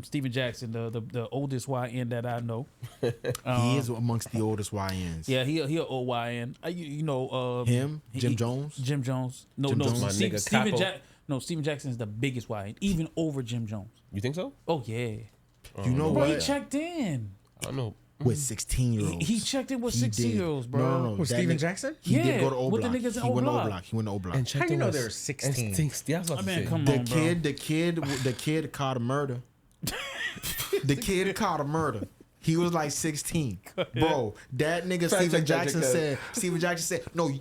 Steven Jackson, the oldest YN that I know. He is amongst the oldest YNs. Yeah, he an old YN. You know him, Jim Jones. Jim Jones. No, Jim no, Jones. My nigga Steven Capo. Steven Jackson is the biggest YN, even over Jim Jones. You think so? Oh yeah. You know Bro, what? he checked in. I don't know. With 16-year-olds. He checked in with He 16-year-olds, did. bro. No. With That Steven nigga- Jackson? He Yeah, did go to O with the Block. niggas in He O went to O Block. Block. He went to O Block. And How checked you in know with- they're 16? and think- yeah, I was about I to mean, say. come The on, bro. kid caught a murder. The kid caught a murder. He was like 16. Bro, that nigga Steven Jackson said, no,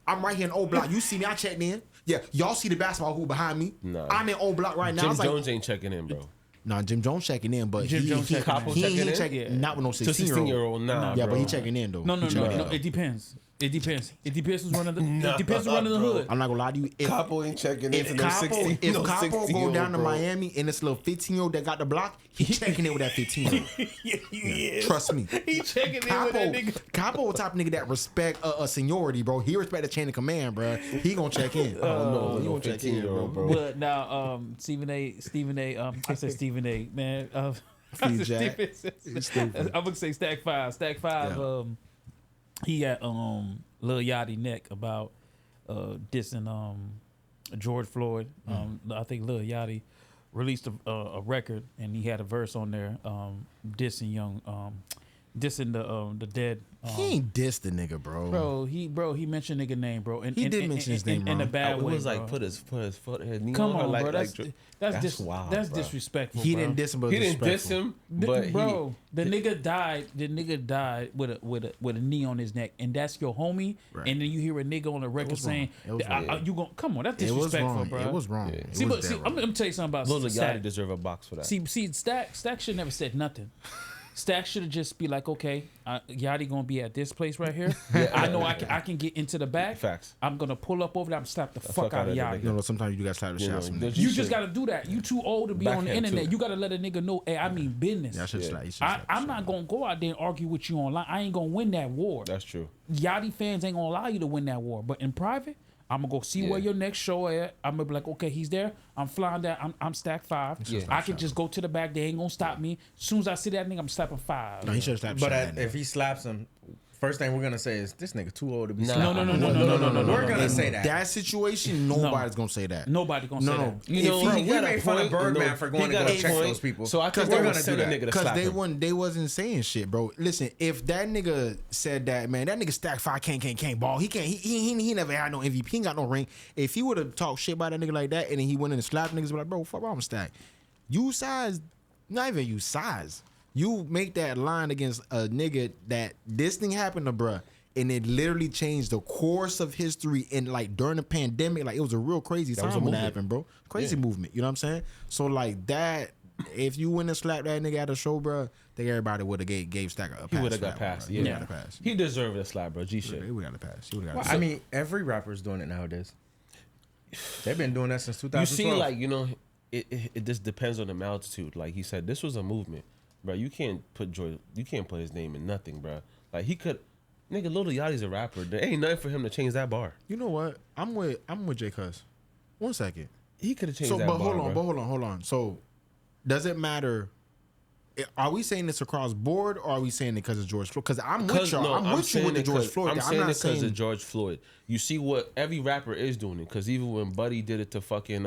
I'm right here in O Block. You see me, I checked in. Yeah, y'all see the basketball hoop behind me. Nah. I'm in O Block right now. I Jim was like, Jones ain't checking in, bro. nah, Jim Jones checking in, but Jim Jones checking in. he Checking ain't in? checking, not with no To 16-year-old. 16-year-old, nah, Yeah, bro. but he checking in though. No, He checking in. It depends. It depends. It depends who's running the. Nah, it depends who's running the bro. hood. I'm not gonna lie to you. Capo ain't checking in. If Capo go down to Miami and this little 15-year-old that got the block, he checking in with that 15-year-old. Trust me. He checking in with that nigga. Capo type of nigga that respect a seniority, bro. He respect the chain of command, bro. He gonna check in. no, he no gonna check in, 15-year-old, bro. bro. But now, Stephen A. I said Stephen A. Man, Steve Jack. I'm gonna say Stack 5. Stack 5. Yeah. He got Lil Yachty neck about dissing George Floyd. I think Lil Yachty released a record and he had a verse on there dissing the dead. He ain't dissed the nigga, bro. Bro, he mentioned nigga name, bro. And He did mention his name in a wrong. bad It way. was like bro. put his foot, his knee Come on her, on, like, bro. That's wild. That's bro. disrespectful. He bro. didn't diss him, but He didn't diss disrespectful. him, but Bro, the nigga died. The nigga died with a knee on his neck, and that's your homie. Right. And then you hear a nigga on the record was wrong. saying, It was that, "You gon' come on? That's It was disrespectful, wrong. bro." It was wrong. Yeah. It See, was but see, dead I'm wrong. gonna tell you something about Lil Yachty Stack. deserve a box for that. See, Stack should never said nothing. Stack should have just be like, okay, Yachty gonna be at this place right here. I know I can get into the back. Facts. I'm gonna pull up over there. I'm slap the fuck out of that Yachty. nigga. No, sometimes you gotta slap the You shots. know, from you You just should. gotta do that. You too old to be on the Backhand, internet. too. You gotta let a nigga know, hey, I mean business. Yeah, I should Yeah. slap. You should slap the I'm shit not out. gonna go out there and argue with you online. I ain't gonna win that war. That's true. Yachty fans ain't gonna allow you to win that war. But in private, I'm gonna go see where your next show at. I'm gonna be like, okay, he's there. I'm flying down. I'm Stack 5. Yeah. I can just go to the back. They ain't gonna stop me. As soon as I see that nigga, I'm slapping 5. No, he should have slapped the But shit out of if he slaps him, first thing we're gonna say is this nigga too old to be Nah. slapped. No. We're gonna say that. That situation, nobody's gonna say that. Nobody gonna No, say no. that. You If know, he- he we got a made fun of point, Birdman no, for he going to got go a check point. those people. So I think We're they gonna would send do a that. nigga to Because slap him. they wasn't saying shit, bro. Listen, if that nigga said that, man, that nigga Stack 5 can't ball. He can't. He never had no MVP. He ain't got no ring. If he would have talked shit about that nigga like that, and then he went in and slapped niggas, be like, bro, fuck wrong with Stack. You size, not even you size. You make that line against a nigga that this thing happened to, bruh, and it literally changed the course of history. And like during the pandemic, like it was a real crazy was time a when that movement. happened, bro. Crazy movement. You know what I'm saying? So like that. If you went and slapped that nigga at the show, bro, I think everybody would have gave Stack a pass. He would have for got that one, passed. bro. Yeah, He would've got a pass. He deserved a slap, bro. G shit. He would have got a pass. He would have Well, got a pass. I mean, every rapper's doing it nowadays. They've been doing that since 2012. You see, like, you know, it just depends on the altitude. Like he said, this was a movement, bro. You can't put his name in nothing, bro. Like he could, nigga, Lil Yachty's a rapper. There ain't nothing for him to change that bar. You know what? I'm with J Cuz. 1 second. He could have changed So, that but bar. hold on. So, does it matter? Are we saying this across board, or are we saying it because of George Floyd? Because I'm with y'all. I'm with you with the George Floyd. I'm saying not it because saying of George Floyd. You see what every rapper is doing it. Because even when Buddy did it to fucking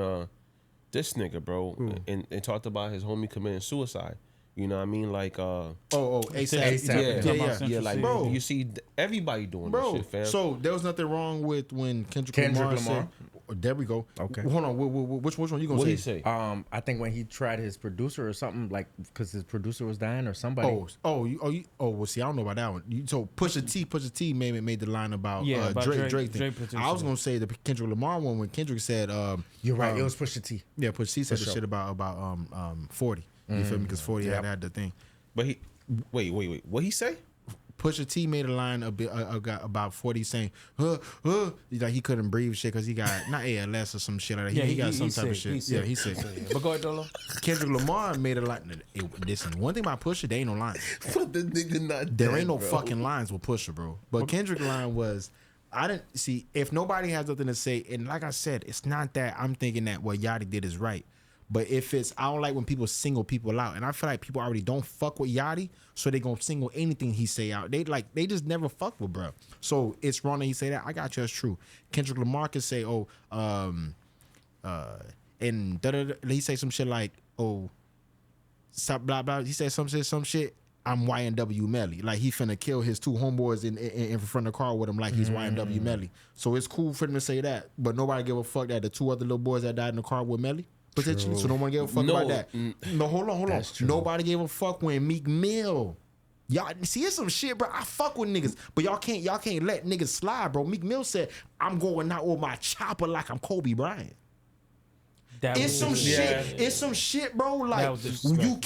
this nigga, bro, and talked about his homie committing suicide. You know what I mean? Like ASAP. yeah, like Bro. you see everybody doing Bro, this shit, fam. so there was nothing wrong with when Kendrick Lamar said, there we go. Okay. Hold on. Which one you gonna what say? he say? I think when he tried his producer or something, like because his producer was dying or somebody. Well, see, I don't know about that one. So Pusha T made the line about, about Drake thing. Drake producing I was gonna say the Kendrick Lamar one when Kendrick said, You're right. It was Pusha T. yeah, Pusha T said For the sure. shit about 40. You feel me? Because 40 had the thing. But he wait. What he say? Pusha T made a line about 40 saying, like he couldn't breathe shit because he got not ALS or some shit like that. Yeah, he got some he's type of sick. shit. He's He's sick. But go ahead, Dolo. Kendrick Lamar made a line. Listen, one thing about Pusha, there ain't no lines. But the nigga not There dead, ain't no bro. fucking lines with Pusha, bro. But Kendrick line was, I didn't see if nobody has nothing to say. And like I said, it's not that I'm thinking that what Yachty did is right. But if it's, I don't like when people single people out, and I feel like people already don't fuck with Yachty, so they gonna single anything he say out. They just never fuck with bro. So it's wrong that he say that. I got you. That's true. Kendrick Lamar can say, and he say some shit like, stop blah blah. He said some shit. I'm YNW Melly. Like he finna kill his two homeboys in front of the car with him like he's YNW Melly. So it's cool for him to say that, but nobody give a fuck that the two other little boys that died in the car with Melly. Potentially. So no one gave a fuck about that. No, hold on. Nobody gave a fuck when Meek Mill. Y'all see, it's some shit, bro. I fuck with niggas, but y'all can't let niggas slide, bro. Meek Mill said, "I'm going out with my chopper like I'm Kobe Bryant." It's some shit. It's some shit, bro. Like you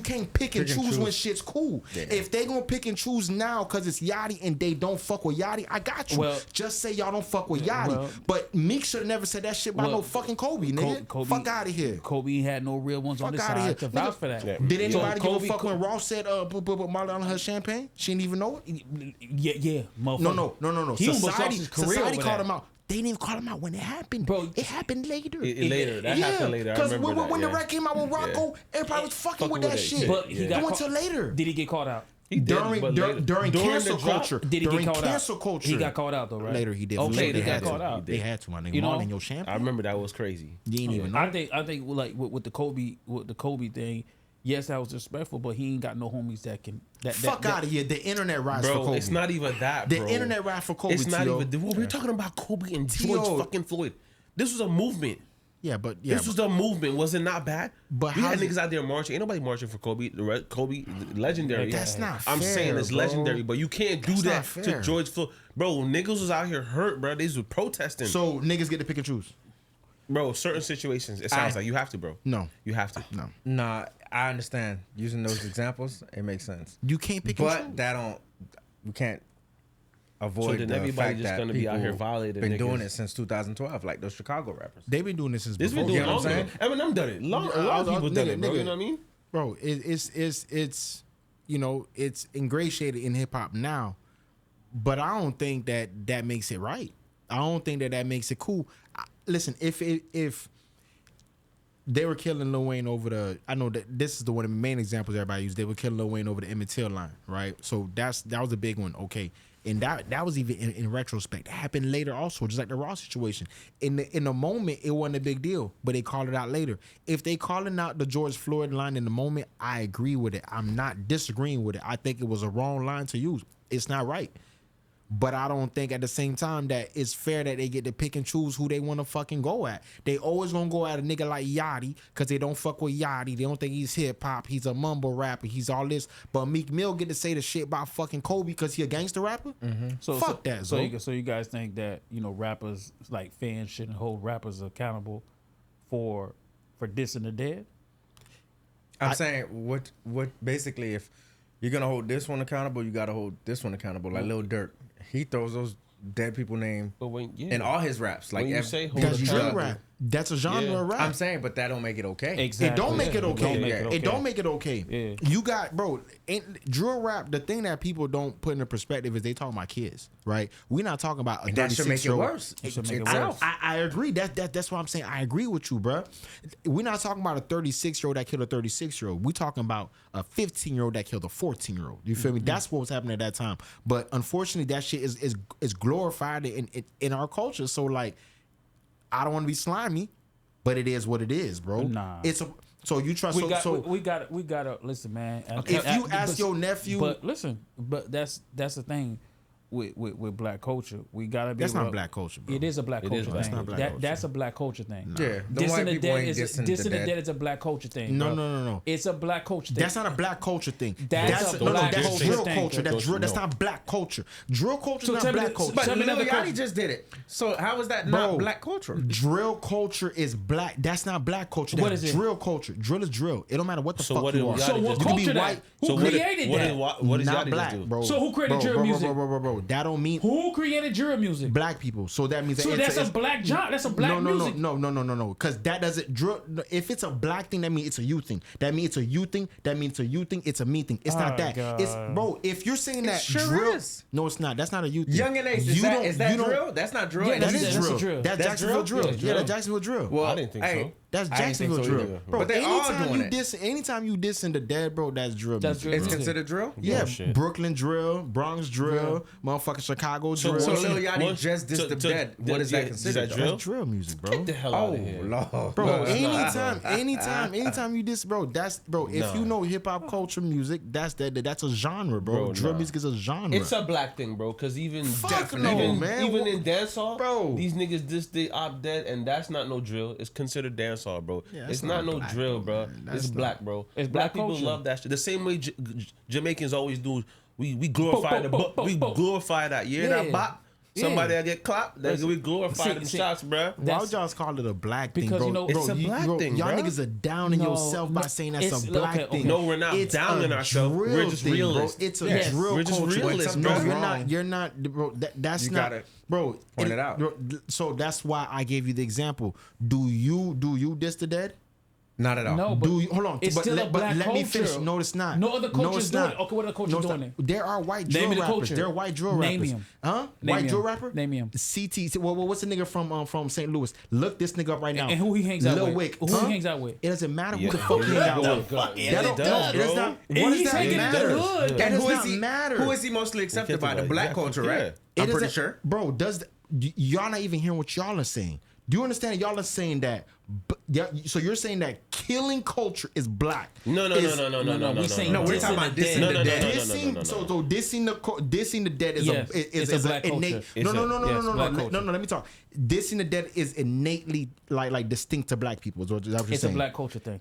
can't pick and choose when shit's cool. Yeah. If they gonna pick and choose now because it's Yachty and they don't fuck with Yachty, I got you. Well, just say y'all don't fuck with Yachty. Well, but Meek should have never said that shit by no fucking Kobe, nigga. Kobe, fuck out of here. Kobe had no real ones on this side to vouch for that. Yeah. Did anybody give a fuck when Ross said put Molly on her champagne? She didn't even know it. Yeah. No. Society called him out. They didn't even call him out when it happened, bro. It happened later. That happened later. Because when the record came out with Rocco, everybody was fucking with that shit. But he got went till later. Did he get caught out? During cancel culture. Did he get caught out? Culture. He got caught out though, right? Later he did. Okay, they got caught out. They had to, my nigga. Marlon, your champagne. I remember that was crazy. You ain't even know. I think like with the Kobe thing. Yes, that was disrespectful, but he ain't got no homies that can. Fuck out of here. The internet rides for Kobe. It's not even that, bro. The internet rides for Kobe. It's not even. We're talking about Kobe and George fucking Floyd. This was a movement. This was a movement. Was it not bad? But we had niggas out there marching. Ain't nobody marching for Kobe. Kobe, legendary. That's not I'm fair, saying it's bro. legendary, but you can't do that to George Floyd. Bro, niggas was out here hurt, bro. They was protesting. So niggas get to pick and choose. Bro, certain situations, it sounds like you have to, bro. No. You have to. No. Nah, I understand. Using those examples, it makes sense. You can't pick and choose. But we can't avoid then the everybody fact just that gonna be out here violating been niggas. doing it since 2012, like those Chicago rappers. They've been doing this since This before. been doing You know it what I'm longer. Eminem done it. A lot of people done it, bro. You know what I mean? Bro, it's it's ingratiated in hip hop now, but I don't think that makes it right. I don't think that makes it cool. Listen, if they were killing Lil Wayne over I know that this is one of the main examples everybody used. They were killing Lil Wayne over the Emmett Till line, right? So that was a big one, okay. And that was even in retrospect. It happened later also, just like the Ross situation. In the moment, it wasn't a big deal, but they called it out later. If they calling out the George Floyd line in the moment, I agree with it. I'm not disagreeing with it. I think it was a wrong line to use. It's not right. But I don't think at the same time that it's fair that they get to pick and choose who they want to fucking go at. They always gonna go at a nigga like Yachty because they don't fuck with Yachty. They don't think he's hip hop. He's a mumble rapper. He's all this. But Meek Mill get to say the shit about fucking Kobe because he a gangster rapper? Mm-hmm. Fuck that, so you guys think that, rappers, like fans shouldn't hold rappers accountable for dissing the dead? I'm saying what basically if you're gonna hold this one accountable, you gotta hold this one accountable. Like Lil Durk. He throws those dead people name in all his raps. Like when you say hold that's accountable, drill rap. That's a genre of rap. I'm saying, but that don't make it okay. Exactly. It don't make it okay. It don't make it okay. Yeah. You got, bro, drill rap, the thing that people don't put into perspective is they talking about kids, right? We're not talking about a 36-year-old. That should make it worse. It should make it worse. I agree. That's what I'm saying. I agree with you, bro. We're not talking about a 36-year-old that killed a 36-year-old. We're talking about a 15-year-old that killed a 14-year-old. You feel me? That's what was happening at that time. But unfortunately, that shit is glorified in our culture. So, like, I don't want to be slimy, but it is what it is, bro. Nah. So you trust. We got to listen, man. If you ask your nephew, but listen, but that's the thing with black culture. We gotta be. That's not black culture, bro. It is a black culture thing. That's not black culture. That's a black culture thing. Yeah, Dissing the dead is a black culture thing. No. It's a black culture thing. That's not a black culture thing. That's drill culture. That's not black culture. Drill culture is not black culture. But Lil Yachty just did it. So how is that not black culture? Drill culture is black. That's not black culture. What is it? Drill culture. Drill is drill. It don't matter what the fuck you are. So what culture that? Who created that? What does not Yachty black, do? bro. So who created drill music? Bro. That don't mean who created drill music? Black people. So that means so that's a black job. That's a black music. No. Because that doesn't drill. If it's a black thing, that means it's a you thing. That means it's a you thing. That means it's a you thing. It's a me thing. It's not that. God. It's bro. If you're saying that sure drill, is. no, it's not. That's not a you thing. Young and Ace. Is that drill? That's not drill. Yeah, That is drill. That's Jacksonville drill. Yeah, Yeah, that's Jacksonville drill. Well, I didn't think so. That's I ain't think Jacksonville so drill, either. bro. But they all doing it. Anytime you dissing the dead, bro, that's drill. That's music. drill. It's music. considered drill. Yeah, Bullshit. Brooklyn drill, Bronx drill, motherfucking Chicago drill. So once Lil you- Yachty once- just dissed the dead. What is that considered? Is that drill? That's drill music, bro. Get the hell out of here. Lord. Bro, anytime you diss, bro, that's bro. If Nah. you know hip hop culture music, that's a genre, bro. Bro, Drill nah. music is a genre. It's a black thing, bro. Cause even Fuck even, no, man. even in dancehall, Bro. these niggas diss the op dead, and that's not no drill. It's considered dancehall, bro. Yeah, it's that's not not no black, drill, bro, bro. man. It's That's black, bro. It's Black black people culture. love that shit. The same way Jamaicans always do. We glorify we glorify that. Yeah, that Yeah. bop. Yeah. Somebody that get clapped, that we glorify them shots, bro. Why would y'all call it a black thing, because, bro? you know- It's a black thing, Y'all bro. niggas are downing No, yourself by no, saying that's it's- a black okay, thing. okay. No, we're not It's downing a ourselves. drill We're just thing, realists. bro. It's a Yes. drill We're just culture. realists, No, bro. you're not, bro. That's You not, gotta bro. point it out. bro, so that's why I gave you the example. Do you diss the dead? Not at all. No, but Hold on. it's but still a black let me culture. finish. No, it's not. No other No, culture's it's doing not. it. Okay, what other culture No, it's doing not. it? There are white Name drill me the rappers. culture. There are white drill Name rappers. him. Huh? Name White him. drill rapper? Name him. CT. Well, what's the nigga from St. Louis? Look this nigga up right now. And who he hangs out Lil with? Wick. Who he hangs out with? It doesn't matter who Yeah. the fuck he hang out with. Fuck yeah, That it don't- does, it does bro. not. And What he's does that hanging matter? good. That And does who is not he? matter. Who is he mostly accepted by? The black Yeah, culture, yeah. right? I'm It pretty doesn't- sure. Bro, y'all not even hearing what y'all are saying. Do you understand? Y'all are saying that. So you're saying that killing culture is black. No. we saying No, we're dissing talking about the dissing dead. the dead. Dissing, so dissing the dead is Yes, is it's a an black innate. culture. It's black culture. No. Let me talk. Dissing the dead is innately like distinct to black people. Is that what you're It's a saying? black culture thing.